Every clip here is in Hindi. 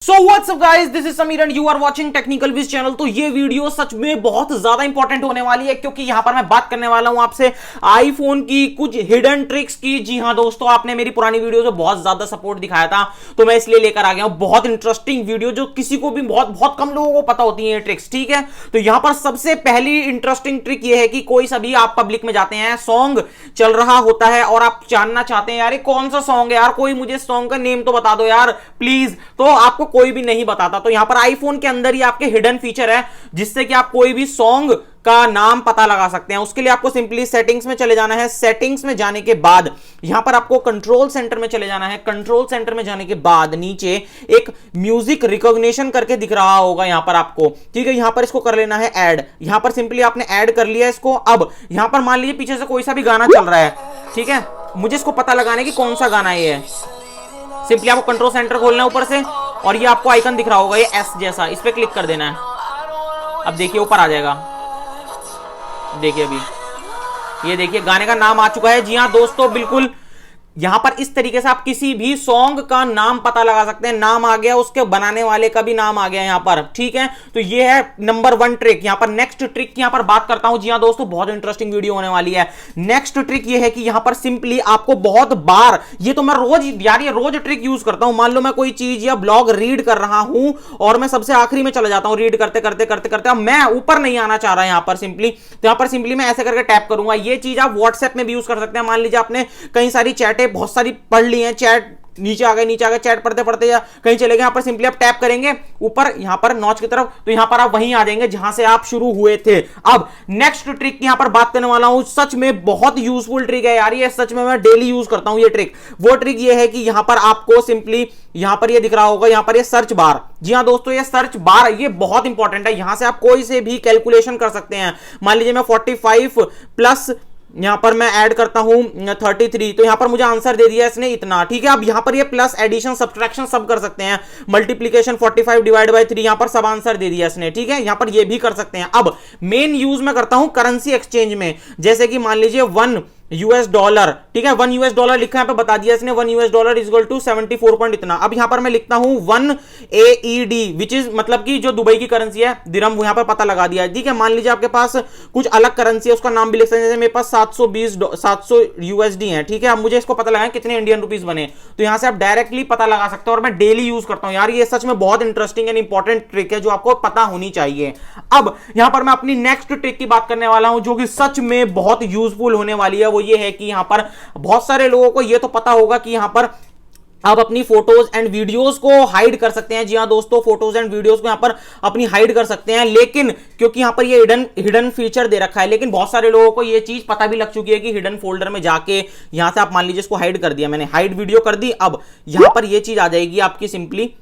So what's up guys, this is Sameer and you are watching Technical Wiz channel. तो ये वीडियो सच में बहुत ज्यादा इंपॉर्टेंट होने वाली है क्योंकि यहां पर मैं बात करने वाला हूं आपसे आईफोन की कुछ हिडन ट्रिक्स की। जी हां दोस्तों, आपने मेरी पुरानी वीडियो से बहुत ज्यादा सपोर्ट दिखाया था तो मैं इसलिए लेकर आ गया हूं बहुत इंटरेस्टिंग वीडियो जो किसी को भी बहुत कम लोगों को पता होती है ट्रिक्स। ठीक है, तो यहां पर सबसे पहली इंटरेस्टिंग ट्रिक ये है कि कोई सभी आप पब्लिक में जाते हैं, सॉन्ग चल रहा होता है और आप जानना चाहते हैं यार ये कौन सा सॉन्ग है, यार कोई मुझे सॉन्ग का नेम तो बता दो यार प्लीज, तो आपको कोई भी नहीं बताता। तो यहां पर आईफोन के अंदर ही आपके हिडन फीचर है जिससे कि आप कोई भी सॉन्ग का नाम पता लगा सकते हैं। उसके लिए आपको सिंपली सेटिंग्स में चले जाना है। सेटिंग्स में जाने के बाद यहां पर आपको कंट्रोल सेंटर में चले जाना है। कंट्रोल सेंटर में जाने के बाद नीचे एक म्यूजिक रिकॉग्निशन करके दिख रहा होगा यहां पर आपको, ठीक है। यहां पर इसको कर लेना है ऐड। यहां पर सिंपली आपने ऐड कर लिया इसको। अब यहां पर मान लीजिए पीछे से कोई सा भी गाना चल रहा है, ठीक है, मुझे इसको पता लगाना है कि कौन सा गाना ये है। सिंपली आपको कंट्रोल सेंटर खोलना है ऊपर से और ये आपको आइकन दिख रहा होगा ये एस जैसा, इस पे क्लिक कर देना है। अब देखिए ऊपर आ जाएगा, देखिए अभी ये देखिए गाने का नाम आ चुका है। जी हाँ दोस्तों, बिल्कुल यहां पर इस तरीके से आप किसी भी सॉन्ग का नाम पता लगा सकते हैं। नाम आ गया, उसके बनाने वाले का भी नाम आ गया यहां पर, ठीक है। तो ये है नंबर 1 ट्रिक। यहां पर नेक्स्ट ट्रिक की यहां पर बात करता हूं। जी हां दोस्तों, बहुत इंटरेस्टिंग वीडियो होने वाली है। नेक्स्ट ट्रिक ये है कि यहां पर सिंपली आपको बहुत बार, ये तो मैं रोज यार ये रोज ट्रिक यूज करता हूं। मान लो मैं कोई चीज या ब्लॉग रीड कर रहा हूं और मैं सबसे आखिरी में चला जाता हूं रीड करते करते करते करते, मैं ऊपर नहीं आना चाह रहा यहां पर सिंपली, तो यहां पर सिंपली मैं ऐसे करके टैप करूंगा। ये चीज आप व्हाट्सएप में भी यूज कर सकते हैं। मान लीजिए आपने कई सारी चैटें बहुत सारी पढ़ ली हैं, चैट नीचे आ गए चैट पढ़ते पढ़ते या कहीं चले गए, यहां पर सिंपली आप टैप करेंगे ऊपर यहां पर नॉच की तरफ, तो यहां पर आप वहीं आ जाएंगे जहां से आप शुरू हुए थे। अब नेक्स्ट ट्रिक की यहां पर बात करने वाला हूं, सच में बहुत यूजफुल ट्रिक है यार ये, सच में मैं डेली यूज करता हूं ये ट्रिक। वो ट्रिक ये है कि यहां पर आपको सिंपली यहां पर ये दिख रहा होगा, यहां पर ये सर्च बार। जी हां दोस्तों, ये सर्च बार ये बहुत इंपॉर्टेंट है। यहां से आप कोई से भी कैलकुलेशन कर सकते हैं। मान लीजिए मैं 45 प्लस यहां पर मैं ऐड करता हूं 33, तो यहां पर मुझे आंसर दे दिया इसने इतना, ठीक है। अब यहां पर ये प्लस एडिशन सब्ट्रैक्शन सब कर सकते हैं, मल्टीप्लिकेशन 45 डिवाइड बाय 3, यहां पर सब आंसर दे दिया इसने, ठीक है। यहां पर ये भी कर सकते हैं। अब मेन यूज मैं करता हूं करेंसी एक्सचेंज में, जैसे कि मान लीजिए $1, ठीक है, $1 लिखा है पे बता दिया इसने, $1 इज इक्वल टू 74 पॉइंट इतना। अब यहां पर मैं लिखता हूं 1 AED विच इज मतलब कि जो दुबई की करेंसी है दिरहम, वो यहां पर पता लगा दिया है, ठीक है। मान लीजिए आपके पास कुछ अलग करेंसी है, उसका नाम भी लिख सकते हैं, जैसे मेरे पास 700 USD है, ठीक है। अब मुझे इसको पता लगाएं कितने इंडियन रुपीस बने, तो यहां से आप डायरेक्टली पता लगा सकते हो और मैं डेली यूज करता हूं यार। ये सच में बहुत इंटरेस्टिंग एंड इंपॉर्टेंट ट्रिक है जो आपको पता होनी चाहिए। अब यहां पर मैं अपनी नेक्स्ट ट्रिक की बात करने वाला हूं जो कि सच में बहुत यूजफुल होने वाली है। वो ये है कि यहां पर बहुत सारे लोगों को ये तो पता होगा कि यहां पर आप अपनी फोटोज एंड वीडियोस को हाइड कर सकते हैं। जी हां दोस्तों, फोटोज एंड वीडियोस को यहां पर अपनी हाइड कर सकते हैं, लेकिन क्योंकि यहां पर ये हिडन फीचर दे रखा है, लेकिन बहुत सारे लोगों को ये चीज पता भी लग चुकी है कि हिडन फोल्डर में जाके यहां से आप मान लीजिए इसको हाइड कर दिया, मैंने हाइड वीडियो कर दी। अब यहां पर ये चीज आ जाएगी आपकी, सिंपली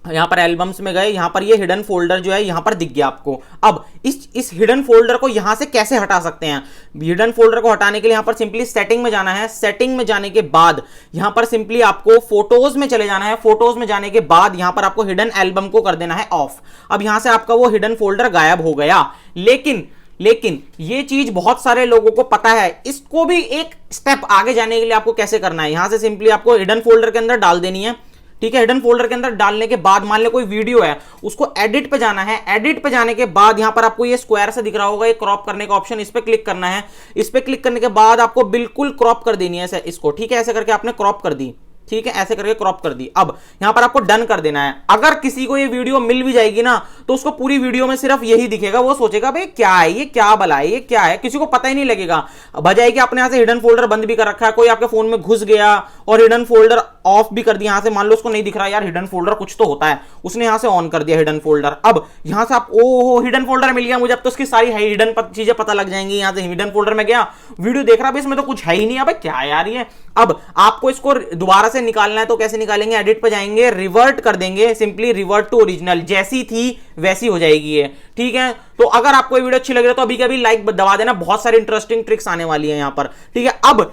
यहां पर एल्बम्स में गए, यहां पर ये हिडन फोल्डर जो है यहां पर दिख गया आपको। अब इस हिडन फोल्डर को यहां से कैसे हटा सकते हैं? हिडन फोल्डर को हटाने के लिए यहां पर सिंपली सेटिंग में जाना है। सेटिंग में जाने के बाद यहां पर सिंपली आपको फोटोज में चले जाना है। फोटोज में जाने के बाद यहां पर आपको हिडन एल्बम को कर देना है ऑफ। अब यहां से आपका वो हिडन फोल्डर गायब हो गया। लेकिन ये चीज बहुत सारे लोगों को पता है, इसको भी एक स्टेप आगे जाने के लिए आपको कैसे करना है, यहां से सिंपली आपको हिडन फोल्डर के अंदर डाल देनी है, ठीक है। हिडन फोल्डर के अंदर डालने के बाद मान ले कोई वीडियो है, उसको एडिट पे जाना है। एडिट पे जाने के बाद यहां पर आपको ये स्क्वायर से दिख रहा होगा, ये क्रॉप करने का ऑप्शन, इस पे क्लिक करना है। इस पे क्लिक करने के बाद आपको बिल्कुल क्रॉप कर देनी है इसको, ठीक है। ऐसे करके आपने क्रॉप कर दी, ठीक है, ऐसे करके क्रॉप कर दी। अब यहां पर आपको डन कर देना है। अगर किसी को ये वीडियो मिल भी जाएगी ना, तो उसको पूरी वीडियो में सिर्फ यही दिखेगा, वो सोचेगा भाई क्या है ये, क्या भला है ये, क्या है, किसी को पता ही नहीं लगेगा। बजाय कि आपने यहां से हिडन फोल्डर बंद भी कर रखा है, कोई आपके फोन में घुस गया और हिडन फोल्डर ऑफ भी कर दिया, यहां से मान लो उसको नहीं दिख रहा यार हिडन फोल्डर कुछ तो होता है, उसने यहां से ऑन कर दिया हिडन फोल्डर। अब यहां से आप ओहो हिडन फोल्डर मिल गया मुझे, अब तो उसकी सारी हिडन चीजें पता लग जाएंगी। यहां से हिडन फोल्डर में गया, वीडियो देख रहा है, इसमें तो कुछ है ही नहीं, अब क्या है यार ये। अब आपको इसको दोबारा से निकालना है, तो कैसे निकालेंगे? एडिट पे जाएंगे, रिवर्ट कर देंगे, सिंपली रिवर्ट टू ओरिजिनल, जैसी थी वैसी हो जाएगी ये, ठीक है। तो अगर आपको ये वीडियो अच्छी लग रही है तो अभी के अभी लाइक दबा देना, बहुत सारी इंटरेस्टिंग ट्रिक्स आने वाली है यहां पर, ठीक है। अब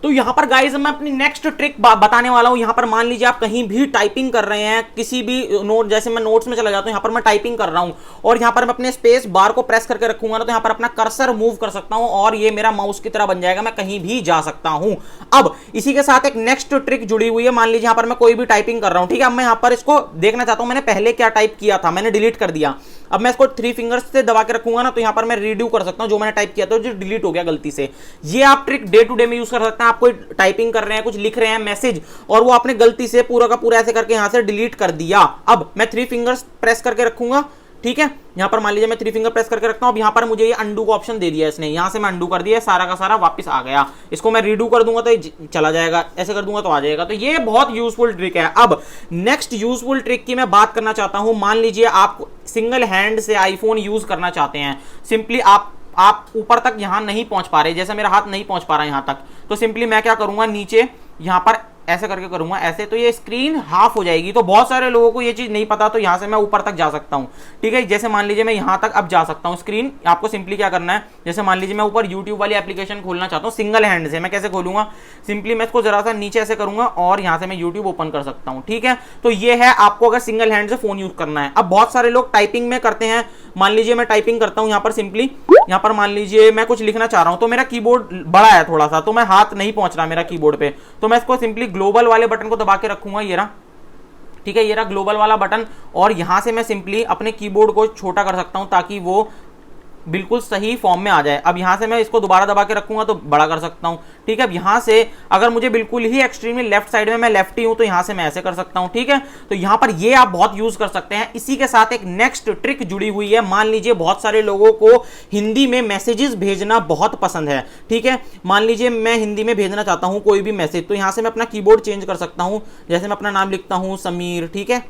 तो यहां पर गाइस मैं अपनी नेक्स्ट ट्रिक बताने वाला हूं। यहां पर मान लीजिए आप कहीं भी टाइपिंग कर रहे हैं, किसी भी नोट, जैसे मैं नोट्स में चला जाता हूं, यहां पर मैं टाइपिंग कर रहा हूं और यहां पर मैं अपने स्पेस बार को प्रेस करके रखूंगा ना, तो यहां पर अपना कर्सर मूव कर सकता हूं और ये मेरा माउस की तरह बन जाएगा, मैं कहीं भी जा सकता हूं। अब इसी के साथ एक नेक्स्ट ट्रिक जुड़ी हुई है। मान लीजिए यहां पर मैं कोई भी टाइपिंग कर रहा हूं, ठीक है। अब मैं यहां पर इसको देखना चाहता हूं मैंने पहले क्या टाइप किया था, मैंने डिलीट कर दिया। अब मैं इसको 3 फिंगर्स से दबा के रखूंगा ना, तो यहां पर मैं रीडू कर सकता हूं जो मैंने टाइप किया था, जो डिलीट हो गया गलती से। ये आप ट्रिक डे टू डे में यूज कर सकते हैं। आप कोई टाइपिंग कर रहे हैं, कुछ लिख रहे हैं मैसेज, और वो आपने गलती से पूरा का पूरा ऐसे करके यहां से डिलीट कर दिया। अब मैं 3 फिंगर्स प्रेस करके रखूंगा, ठीक है। यहां पर मान लीजिए मैं 3 फिंगर प्रेस करके रखता हूं। अब यहां पर मुझे ये अंडू का ऑप्शन दे दिया इसने, यहां से मैं अंडू कर दिया, सारा का सारा वापस आ गया। इसको मैं रीडू कर दूंगा तो ये चला जाएगा, ऐसे कर दूंगा तो आ जाएगा। तो ये बहुत यूजफुल ट्रिक है। अब नेक्स्ट यूजफुल ट्रिक की मैं बात करना चाहता हूं। मान लीजिए आप सिंगल हैंड से आईफोन यूज करना चाहते हैं, सिंपली आप ऊपर तक यहां नहीं पहुंच पा रहे, जैसे मेरा हाथ नहीं पहुंच पा रहा यहां तक, तो सिंपली मैं क्या करूंगा, नीचे यहां पर ऐसे करके करूंगा ऐसे, तो ये स्क्रीन हाफ हो जाएगी। तो बहुत सारे लोगों को ये चीज नहीं पता, तो यहां से मैं ऊपर तक जा सकता हूं, ठीक है। जैसे मान लीजिए मैं यहां तक अब जा सकता हूं। स्क्रीन आपको सिंपली क्या करना है, जैसे मान लीजिए मैं ऊपर YouTube वाली एप्लीकेशन खोलना चाहता हूं सिंगल हैंड से, मैं कैसे खोलूंगा, सिंपली मैं इसको जरा सा नीचे ऐसे करूंगा और यहां से मैं YouTube ओपन कर सकता हूं, ठीक है। तो ये है आपको अगर सिंगल हैंड से फोन यूज करना है। अब बहुत सारे लोग टाइपिंग में करते हैं, मान लीजिए मैं टाइपिंग करता हूं यहां पर, सिंपली यहां पर मान लीजिए मैं कुछ लिखना चाह रहा हूं, तो मेरा कीबोर्ड बड़ा है थोड़ा सा, तो मैं हाथ नहीं पहुंच रहा मेरा कीबोर्ड पे, तो मैं इसको सिंपली ग्लोबल वाले बटन को दबा के रखूंगा, ये रहा, ठीक है, ये रहा ग्लोबल वाला बटन। और यहां से मैं सिंपली अपने कीबोर्ड को छोटा कर सकता हूं ताकि वो बिल्कुल सही फॉर्म में आ जाए। अब यहां से मैं इसको दोबारा दबा के रखूंगा तो बड़ा कर सकता हूं, ठीक है। अब यहां से अगर मुझे बिल्कुल ही एक्सट्रीमली लेफ्ट साइड में, मैं लेफ्टी हूं, तो यहां से मैं ऐसे कर सकता हूं, ठीक है। तो यहां पर ये आप बहुत यूज कर सकते हैं। इसी के साथ एक नेक्स्ट ट्रिक जुड़ी हुई है। मान लीजिए बहुत सारे लोगों को हिंदी में मैसेजेस भेजना बहुत पसंद है, ठीक है। मान लीजिए मैं हिंदी में भेजना चाहता हूं कोई भी मैसेज, तो यहां से मैं अपना कीबोर्ड चेंज कर सकता हूं। जैसे मैं अपना नाम लिखता हूं समीर, ठीक है,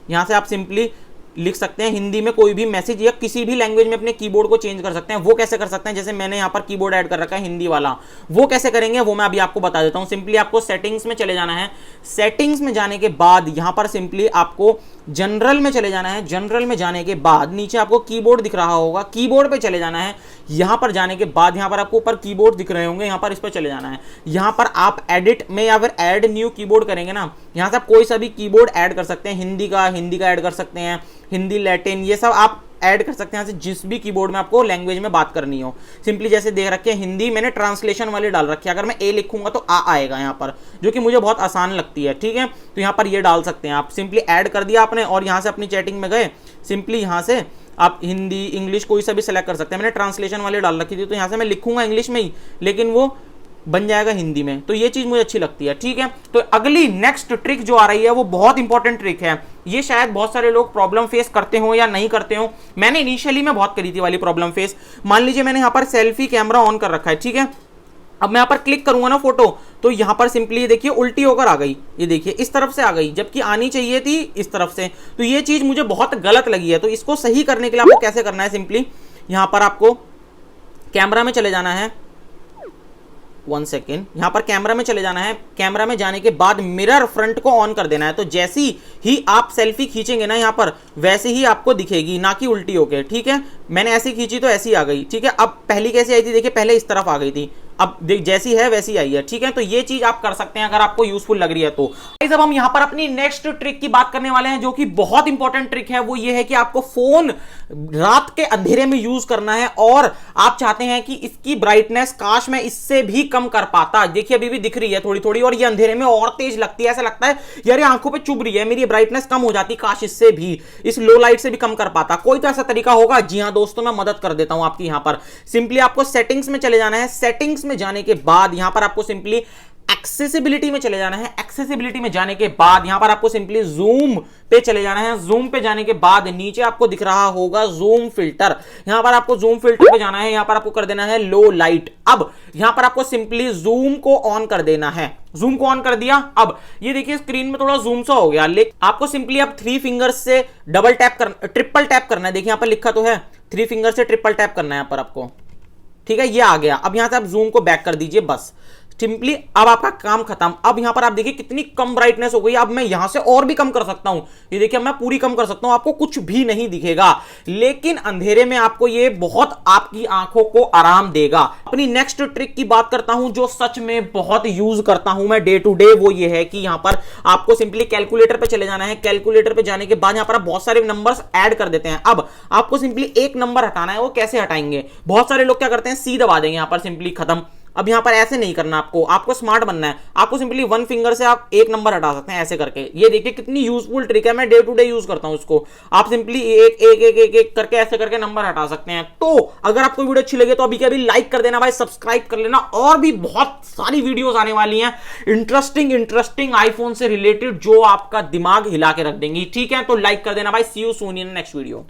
यहां से आप सिंपली लिख सकते हैं हिंदी में कोई भी मैसेज, या किसी भी लैंग्वेज में अपने कीबोर्ड को चेंज कर सकते हैं। वो कैसे कर सकते हैं, जैसे मैंने यहाँ पर कीबोर्ड ऐड कर रखा है हिंदी वाला, वो कैसे करेंगे वो मैं अभी आपको बता देता हूँ। सिंपली आपको सेटिंग्स में चले जाना है। सेटिंग्स में जाने के बाद यहाँ पर सिंपली आपको जनरल में चले जाना है। जनरल में जाने के बाद नीचे आपको कीबोर्ड दिख रहा होगा, कीबोर्ड पे चले जाना है। यहां पर जाने के बाद यहां पर आपको ऊपर कीबोर्ड दिख रहे होंगे, यहां पर इस पर चले जाना है। यहां पर आप एडिट में या फिर ऐड न्यू कीबोर्ड करेंगे ना, यहां से आप कोई सा भी कीबोर्ड ऐड कर सकते हैं। हिंदी का ऐड कर सकते हैं, हिंदी, लैटिन, ये सब आप ऐड कर सकते हैं यहाँ से, जिस भी कीबोर्ड में आपको लैंग्वेज में बात करनी हो। सिंपली जैसे देख रखे हैं हिंदी, मैंने ट्रांसलेशन वाले डाल रखे हैं, अगर मैं ए लिखूंगा तो आ आएगा यहाँ पर, जो कि मुझे बहुत आसान लगती है, ठीक है। तो यहाँ पर ये डाल सकते हैं आप, सिंपली ऐड कर दिया आपने और यहाँ से अपनी चैटिंग में गए, सिंपली यहाँ से आप हिंदी, इंग्लिश कोई सा भी सेलेक्ट कर सकते हैं। मैंने ट्रांसलेशन वाले डाल रखी थी, तो यहाँ से मैं लिखूंगा इंग्लिश में ही, लेकिन वो बन जाएगा हिंदी में। तो ये चीज मुझे अच्छी लगती है, ठीक है। तो अगली नेक्स्ट ट्रिक जो आ रही है वो बहुत इंपॉर्टेंट ट्रिक है। ये शायद बहुत सारे लोग प्रॉब्लम फेस करते हो या नहीं करते हो। मैंने इनिशियली में बहुत करी थी वाली प्रॉब्लम फेस। मान लीजिए मैंने यहाँ पर सेल्फी कैमरा ऑन कर रखा है, ठीक है। अब मैं यहाँ पर क्लिक करूंगा ना फोटो, तो यहाँ पर सिंपली देखिए उल्टी होकर आ गई, ये देखिए इस तरफ से आ गई, जबकि आनी चाहिए थी इस तरफ से। तो ये चीज मुझे बहुत गलत लगी है। तो इसको सही करने के लिए आपको कैसे करना है, सिंपली यहाँ पर आपको कैमरा में चले जाना है, 1 सेकेंड, यहां पर कैमरा में चले जाना है। कैमरा में जाने के बाद मिरर फ्रंट को ऑन कर देना है। तो जैसी ही आप सेल्फी खींचेंगे ना यहां पर, वैसे ही आपको दिखेगी, ना कि उल्टी होके, ठीक है। मैंने ऐसी खींची तो ऐसी आ गई, ठीक है। अब पहली कैसी आई थी, देखिए पहले इस तरफ आ गई थी, अब जैसी है वैसी आई है, ठीक है। तो ये चीज आप कर सकते हैं अगर आपको यूजफुल लग रही है तो। अब हम यहां पर अपनी नेक्स्ट ट्रिक की बात करने वाले हैं, जो कि बहुत इंपॉर्टेंट ट्रिक है। वो ये है कि आपको फोन रात के अंधेरे में यूज करना है और आप चाहते हैं कि इसकी ब्राइटनेस काश मैं इससे भी कम कर पाता। देखिए अभी भी दिख रही है थोड़ी थोड़ी, और ये अंधेरे में और तेज लगती है, ऐसा लगता है यार ये आंखों पे चुभ रही है, मेरी ब्राइटनेस कम हो जाती, काश इससे भी, इस लो लाइट से भी कम कर पाता। कोई तो ऐसा तरीका होगा? जी हां दोस्तों, मैं मदद कर देता हूं आपकी। यहां पर सिंपली आपको सेटिंग्स में चले जाना है। सेटिंग्स में जाने के बाद यहां पर आपको सिंपली एक्सेसिबिलिटी में चले जाना है। एक्सेसिबिलिटी में जाने के बाद यहां पर आपको सिंपली जूम पे चले जाना है। जूम पे जाने के बाद नीचे आपको दिख रहा होगा जूम फिल्टर, यहां पर आपको जूम फिल्टर पे जाना है। यहां पर आपको कर देना है लो लाइट। अब यहां पर आपको सिंपली जूम को ऑन कर देना है। जूम को ऑन कर दिया। अब ये देखिए स्क्रीन में थोड़ा जूम सा हो गया, लेकिन आपको सिंपली अब 3 फिंगर्स से डबल टैप करना, ट्रिपल टैप करना है। देखिए यहां पर लिखा तो है 3 फिंगर से ट्रिपल टैप करना है यहां पर आपको, ठीक है। ये आ गया। अब यहां से आप जूम को बैक कर दीजिए, बस सिंपली अब आपका काम खत्म। अब यहां पर आप देखिए कितनी कम ब्राइटनेस हो गई। अब मैं यहां से और भी कम कर सकता हूं, ये देखिए मैं पूरी कम कर सकता हूं, आपको कुछ भी नहीं दिखेगा, लेकिन अंधेरे में आपको ये बहुत आपकी आंखों को आराम देगा। अपनी नेक्स्ट ट्रिक की बात करता हूं जो सच में बहुत यूज करता हूं मैं डे टू डे, वो ये है कि यहां पर आपको सिंपली कैलकुलेटर पे चले जाना है। कैलकुलेटर पे जाने के बाद यहां पर आप बहुत सारे नंबर्स ऐड कर देते हैं। अब आपको सिंपली एक नंबर हटाना है। वो कैसे हटाएंगे? बहुत सारे लोग क्या करते हैं, सी दबा देंगे, यहां पर सिंपली खत्म। अब यहां पर ऐसे नहीं करना, आपको स्मार्ट बनना है। आपको सिंपली वन फिंगर से आप एक नंबर हटा सकते हैं ऐसे करके। ये देखिए कितनी यूजफुल ट्रिक है, मैं डे टू डे यूज करता हूं इसको। आप सिंपली एक एक एक एक एक करके ऐसे करके नंबर हटा सकते हैं। तो अगर आपको वीडियो अच्छी लगे तो अभी के अभी लाइक कर देना भाई, सब्सक्राइब कर लेना, और भी बहुत सारी वीडियोस आने वाली हैं इंटरेस्टिंग आईफोन से रिलेटेड जो आपका दिमाग हिला के रख देंगी। ठीक है, तो लाइक कर देना भाई। See you soon in next video.